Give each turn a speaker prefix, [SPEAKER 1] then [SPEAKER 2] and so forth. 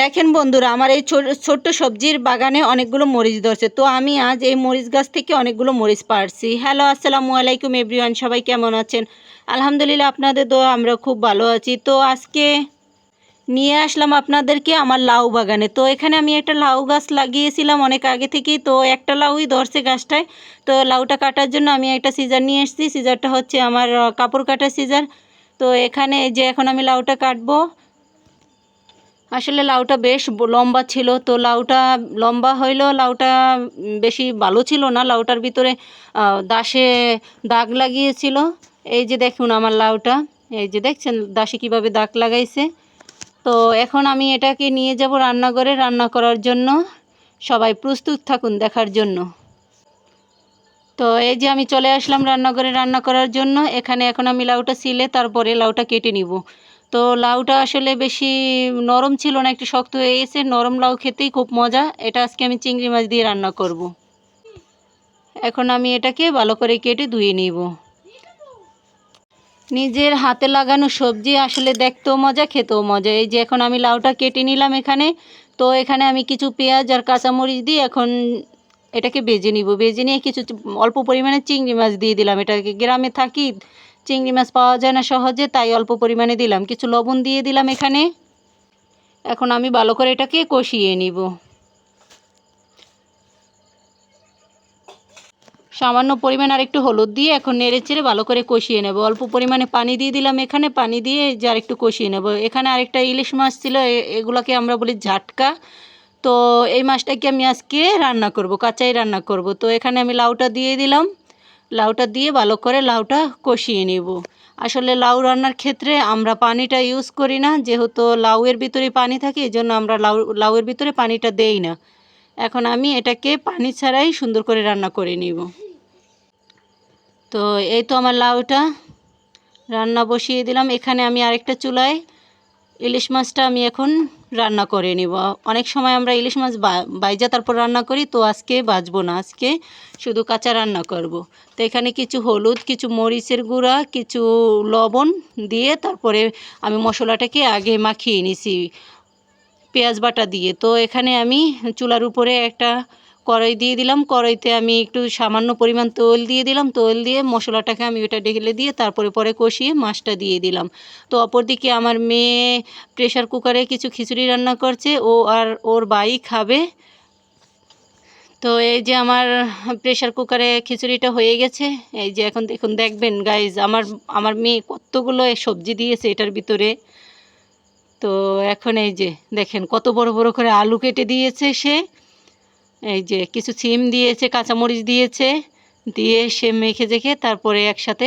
[SPEAKER 1] দেখেন বন্ধুরা, আমার এই ছোট্ট সবজির বাগানে অনেকগুলো মরিচ ধরছে। তো আমি আজ এই মরিচ গাছ থেকে অনেকগুলো মরিচ পাড়ছি। হ্যালো, আসসালামু আলাইকুম এভরিওয়ান, সবাই কেমন আছেন? আলহামদুলিল্লাহ, আপনাদের দোয়া আমরা খুব ভালো আছি। তো আজকে নিয়ে আসলাম আপনাদেরকে আমার লাউ বাগানে। তো এখানে আমি একটা লাউ গাছ লাগিয়েছিলাম অনেক আগে থেকেই। তো একটা লাউই ধরছে গাছটায়। তো লাউটা কাটার জন্য আমি একটা সিজার নিয়ে এসেছি। সিজারটা হচ্ছে আমার কাপড় কাটার সিজার। তো এখানে যে এখন আমি লাউটা কাটবো। আসলে লাউটা বেশ লম্বা ছিল। তো লাউটা লম্বা হইলেও লাউটা বেশি ভালো ছিল না। লাউটার ভিতরে দাশে দাগ লাগিয়েছিল। এই যে দেখুন আমার লাউটা, এই যে দেখছেন দাশে কিভাবে দাগ লাগাইছে। তো এখন আমি এটাকে নিয়ে যাব রান্নাঘরে রান্না করার জন্য। সবাই প্রস্তুত থাকুন দেখার জন্য। তো এই যে আমি চলে আসলাম রান্নাঘরে রান্না করার জন্য। এখানে এখন আমি লাউটা ছিলে তারপরে লাউটা কেটে নিব। তো লাউটা আসলে বেশি নরম ছিল না, একটু শক্ত হয়ে গেছে। নরম লাউ খেতেই খুব মজা। এটা আজকে আমি চিংড়ি মাছ দিয়ে রান্না করব। এখন আমি এটাকে ভালো করে কেটে ধুয়ে নিব। নিজের হাতে লাগানো সবজি আসলে দেখতেও মজা, খেতেও মজা। এই যে এখন আমি লাউটা কেটে নিলাম এখানে। তো এখানে আমি কিছু পেঁয়াজ আর কাঁচামরিচ দিয়ে এখন এটাকে ভেজে নিব। ভেজে নিয়ে কিছু অল্প পরিমাণে চিংড়ি মাছ দিয়ে দিলাম। এটাকে গ্রামে থাকি, চিংড়ি মাছ পাওয়া যায় না সহজে, তাই অল্প পরিমাণে দিলাম। কিছু লবণ দিয়ে দিলাম এখানে। এখন আমি ভালো করে এটাকে কষিয়ে নিব। সামান্য পরিমাণ আর একটু হলুদ দিয়ে এখন নেড়ে চেড়ে ভালো করে কষিয়ে নেব। অল্প পরিমাণে পানি দিয়ে দিলাম এখানে। পানি দিয়ে যে আর একটু কষিয়ে নেব। এখানে আরেকটা ইলিশ মাছ ছিল, এগুলোকে আমরা বলি ঝাটকা। তো এই মাছটাকে আমি আজকে রান্না করব, কাঁচাই রান্না করব। তো এখানে আমি লাউটা দিয়ে দিলাম। লাউটা দিয়ে ভালো করে লাউটা কষিয়ে নেব। আসলে লাউ রান্নার ক্ষেত্রে আমরা পানিটা ইউজ করি না, যেহেতু লাউয়ের ভিতরে পানি থাকে, এই জন্য আমরা লাউয়ের ভিতরে পানিটা দেই না। এখন আমি এটাকে পানি ছাড়াই সুন্দর করে রান্না করে নিব। তো এই তো আমার লাউটা রান্না বসিয়ে দিলাম। এখানে আমি আরেকটা চুলায় ইলিশ মাছটা আমি এখন রান্না করে নিব। অনেক সময় আমরা ইলিশ মাছ বাইজা তারপর রান্না করি। তো আজকে ভাজবো না, আজকে শুধু কাঁচা রান্না করব। তো এখানে কিছু হলুদ, কিছু মরিচের গুঁড়া, কিছু লবণ দিয়ে তারপরে আমি মশলাটাকে আগে মাখিয়ে নিছি পেঁয়াজ বাটা দিয়ে। তো এখানে আমি চুলার উপরে একটা কড়াই দিয়ে দিলাম। কড়াইতে আমি একটু সামান্য পরিমাণ তেল দিয়ে দিলাম। তেল দিয়ে মশলাটাকে আমি ওটা ঢেলে দিয়ে তারপরে কষিয়ে মাছটা দিয়ে দিলাম। তো অপরদিকে আমার মেয়ে প্রেশার কুকারে কিছু খিচুড়ি রান্না করছে, ও আর ওর ভাই খাবে। তো এই যে আমার প্রেশার কুকারে খিচুড়িটা হয়ে গেছে। এই যে এখন দেখুন, দেখবেন গাইজ, আমার আমার মেয়ে কতগুলো সবজি দিয়েছে এটার ভিতরে। তো এখন এই যে দেখেন কত বড় বড় করে আলু কেটে দিয়েছে সে। এই যে কিছু সিম দিয়েছে, কাঁচামরিচ দিয়েছে, দিয়ে সে মেখে তারপরে একসাথে